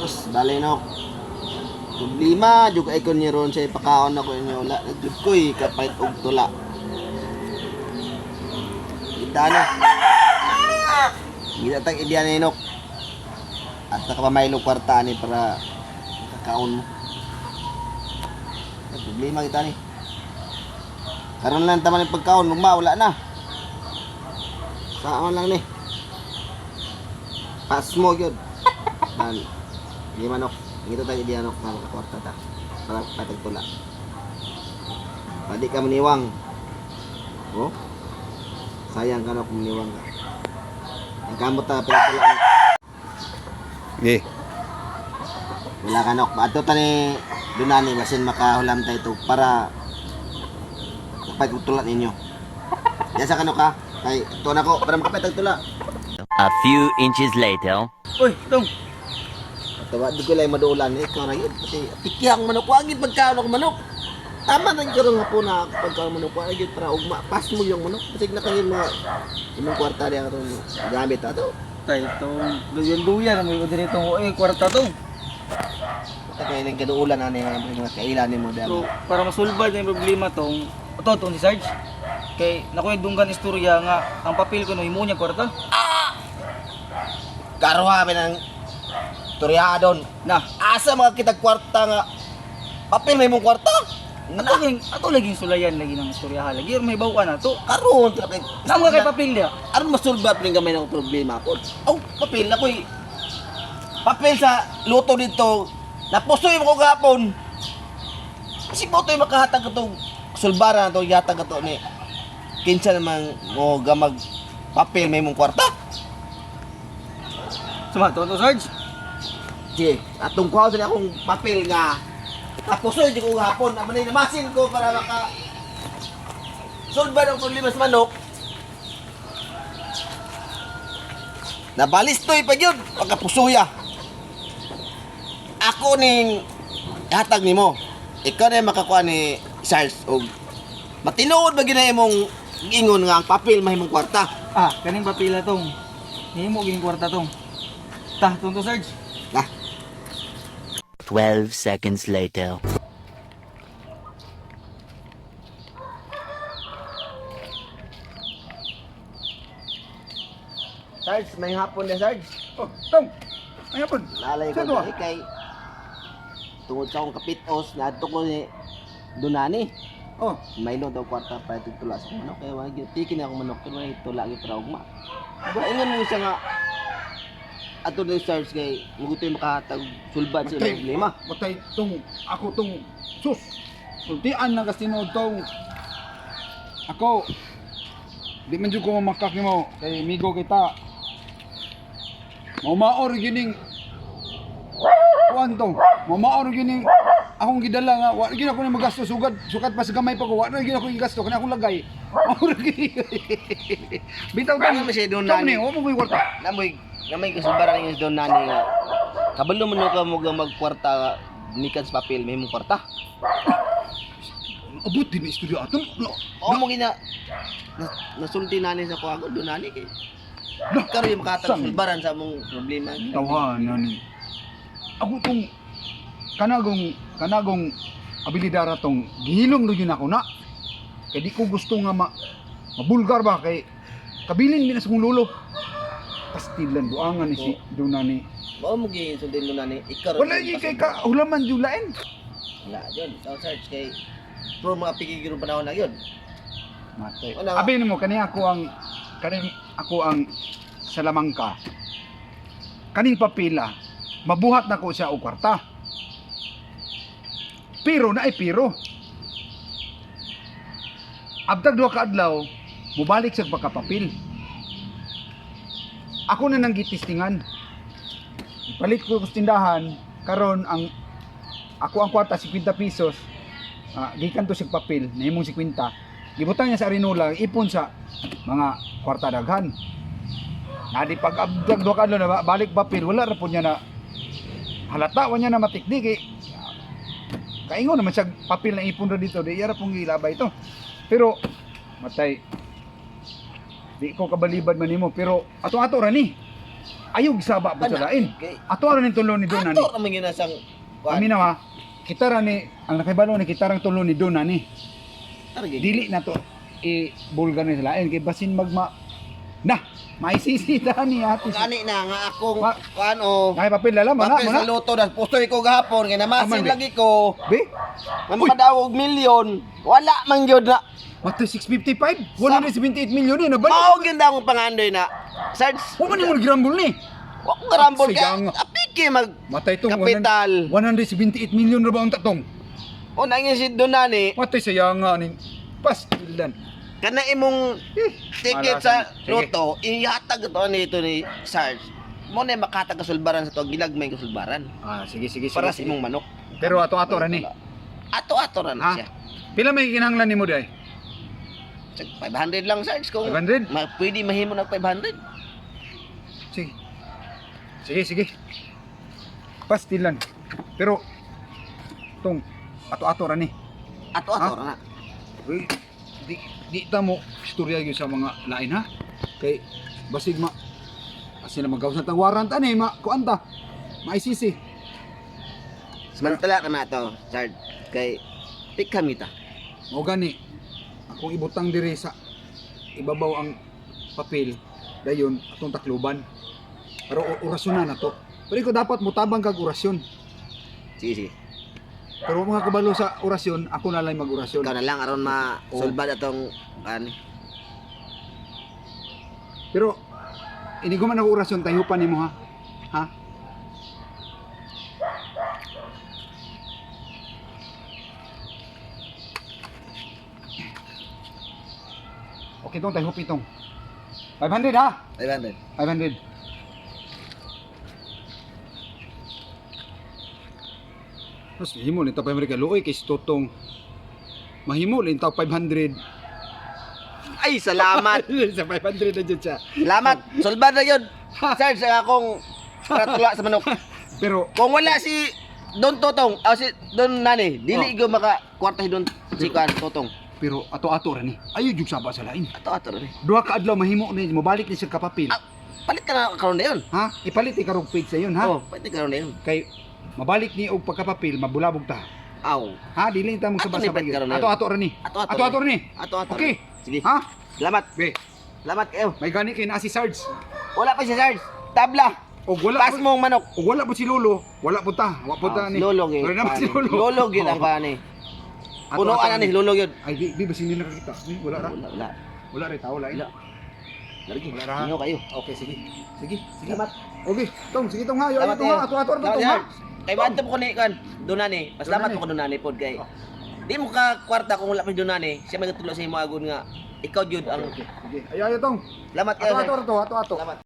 Tapos, dali na ako. Problema, juga ikon niya ron siya ipakaon ako inyo. Wala, nagdud ko kapait og tula. Kita na. Kita tag ideya na inok. At nakapamaylo kwarta ni para kakaon mo. Problema kita ni. Karon lang taman yung pagkaon, luma, wala na. Saan lang ni. Pas mo yun. Dan, hindi manok. Ito tayo di anok para kwarta ta. Para patagtula. Padi ka maniwang. Oh? Sayang ka na kung maniwang ka. Ang kamot ta pinatula. Di. Wala ka nok. Ato ta ni dunani masin makahulam tayo ito para patagtula ninyo. Yan sa kanok ha. Kay ito na ko para makapatagtula. A few inches later. Uy, tong. Tawa di ko lang madulan ikaw na yun. Pati tikiyang manok. Wag yun pagkaon ako manok. Tama na yung nga po na pagkaon manok. Wag yun para ugma. Pas mo yung manok. Kasi na kayo mga imong kwarta rin ang gamit ato. Tay, tong duyan-duyan may dito kwarta tong. Ito kayo lang kaduulan na mga kailan ni mo So, dami. para masulbad yung problema tong tong si Sarge. Kay nakuha dunggan istorya nga ang papel ko no imo niya kwarta. Karuha ng turyadon. Na, Asa mga kitag kwarta nga papel may mong kwarta? ato laging sulayan lagi ng istorya lagi may bawa na to. Karon tra kay Namo kay papel dia. aron masulbat ning gamay ng problema ko. Oh, papel na koy. Papel sa luto dito. Napusoy mo ko gapon. Kasi mo to'y makahatag itong sulbara na ito, yatag ito ni kinsa naman mo gamag papel may mong kwarta. Sama to Sarge. Sige, atong kuhaw sa akong papel nga napusoy di ko gapon. Amanay namasin ko para maka sulba ng problema sa manok. Nabalistoy pa yun, pagkapusuya. Ako ning hatag nimo. Ikaw na yung makakuha ni Charles o matinuod ba ginay mong ingon nga ang papel mahimong kwarta. Ah, kaning papel tong. Nimo ging kwarta tong. Ta, tong to Sarge. Nah, 12 seconds later. Charles, may hapon na Charles. Oh, tong. Ay pud. Lalay ko Saan dali kay tungod sa akong kapitos na ato ko ni Dunani. Oh, Maylo daw kwarta para tula sa manok kaya wag gyud tikin ako manok pero may tula gyud para ugma. Ba ingon mo siya nga ato ni Charles kay mugutoy makahatag sulbad sa Matay. problema. Matay tong ako tong sus. Sultian na kasino tong ako di man jud ko mamakak nimo kay migo kita. Maumaor gining kuan tong. Maumaor gining akong gidala nga wa gid ako ni magasto sukat pa sa gamay pa ko wa gid ako igasto kana akong lagay. Maor gid. Bitaw Ano tong ba siya doon Tong nani? ni, wa mo koy kwarta. Namay kasulbaran ng Dunani nga kabalo mo ka mo magkwarta mikan sa papel may mong kwarta. Abot din istorya aton. O mo gina nasulti nani sa kuha ko Dunani kay Nah, karon yung makatag Sang- sulbaran sa mong problema. tawanan ni ako tong kanagong abilidara tong gihilom ro yun ako na kay di ko gusto nga mabulgar ba kay kabilin din sa kong lolo pastilan duangan ni si Dunani Mao mo gi sundin Dunani ikaw wala yi kay ka hulaman julain wala yun so search kay pro mga pigigiro panahon na yun. matay Wala. abi nimo kani ako ang salamangka kaning papila mabuhat na ko siya og kwarta pero na ay pero abtag duha ka adlaw mubalik sa pagkapapil ako na nang gitistingan ipalit ko sa tindahan karon ang ako ang kwarta 50 pesos gikan to sa papel nahimong 50 gibutang niya sa Arinola ipon sa mga kwarta daghan na di pag abdag duha ka adlaw na balik papel wala ra po niya na halata wa niya na matikdi kay kaingon naman siya papel na ipon ra dito di yara pong gilabay ito pero matay di ko kabalibad man nimo pero ato-ato ra ni Ayog saba pa sa lain. Okay. Ato ara ning tulo ni Dona ni. Ato naman yun asang... Kami na ha. Kita ra ni ang nakibalo ni kita rang tulo ni Dona ni. Dili na to i-bulgar ni sa lain kay basin magma na maisisita ni ate. Gani na nga akong Ma- ano, Kay papel lala mana papel sa mana. luto na pustoy ko gahapon kay namasin Aman, be. lagi ko. Be, Nga makadawog milyon, wala man gyud na. mato 655, 178 million ni nabalik. Mao gyud akong pangandoy na. Sarge, Wa man mo grambol ni. wa ko garambol Sige, ka. ang- Apiki mag Matay tong kapital. 178 million ra ba ang tatong? O nangin si Donani, Matay sayang nga ni pastilan. kana imong ticket Wala, sa sige. loto, ihatag ito nito ni Sarge. Mo na makatag kasulbaran sa to, ginagmay kasulbaran Ah, sige sige sige. para sa sige. imong manok. Pero ato-ato ra ni. Ato-ato ra na Ha? siya. Pila may kinahanglan nimo day? 500 lang Sarge kung 500? pwede mahimo ng 500. Sige. Sige, sige. Pastilan. Pero tong ato-ato ra ni. Ato-ato Ha? ra na. Uy, di ta mo istorya gyud sa mga lain ha. Kay basig ma kasi na magawas na tang warrant ani ma kuanta. Maisisi. Samantala na to, Sarge. Kay pick kami ta. Mao gani akong ibutang diri sa ibabaw ang papel dayon atong takluban. Pero orasyon na to. Pero ko dapat mutabang kag orasyon. Sige, sige. Pero mga kabalo sa orasyon, ako na lang mag-orasyon. Ikaw na lang aron ma-solbad atong ano. Pero ini ko man ako orasyon tayo pa nimo ha. Ha? Okay tong tayo pitong. 500 ha? 500. 500. Mas mahimo nito 500 ka luoy kay totong mahimo din tao 500. Ay, salamat. Sa 500 na dyan siya. Salamat. Solbad na yun. Sarge, sa akong karatula sa manok. Pero Kung wala si Don Totong, si Don Nani, dili ko maka kwarta si Don Chikan Totong. pero ato-ato ra ni. Ayo jud saba sa lain. Ato-ato rin. Duha ka adlaw mahimo ni mobalik ni sa kapapil. Ah, palit ka na karon na yun. Ha? Ipalit ni karong page sa yun ha. Oh, palit ka na yun. Kay mabalik ni og pagkapapil mabulabog ta. Aw. Ha, dili ta mo Ato ni sabay-sabay. pet karon na yun. Ato-ato ra ni. Ato-ato Ato-ato ra ni. Ato-ato. Okay. Sige. Ha? Salamat. Be, Salamat kayo. may gani kay na si Sarge. Wala pa si Sarge. Tabla. Og wala Pas mong manok. og wala po si Lolo. Wala po ta. Wala po ta ni. Lolo gyud. Wala naman si Lolo. Lolo gyud ang kani. Puno Ato-ato ana ra ni Lolo gyud. Ay di ba sini nakakita? Ni wala ra. Wala. Wala ra tao lain. Wala. Lagi. Wala ra. Inyo kayo. Okay, sige. Sige, sige. Salamat. Okay, tong sige tong ha. Yo Salamat tong ha. kayo. Ato-ato ra Salamat, tong ha. Sarge. Kay banto ko ni kan Donani. Pasalamat Donani. ko Donani pod kay. Oh. Di mo ka kwarta kung wala pa si Donani. Siya magtulo sa imo agon nga ikaw jud ang Sige. Ayo tong. salamat kayo. Ato-ato ra to, ato-ato. Salamat.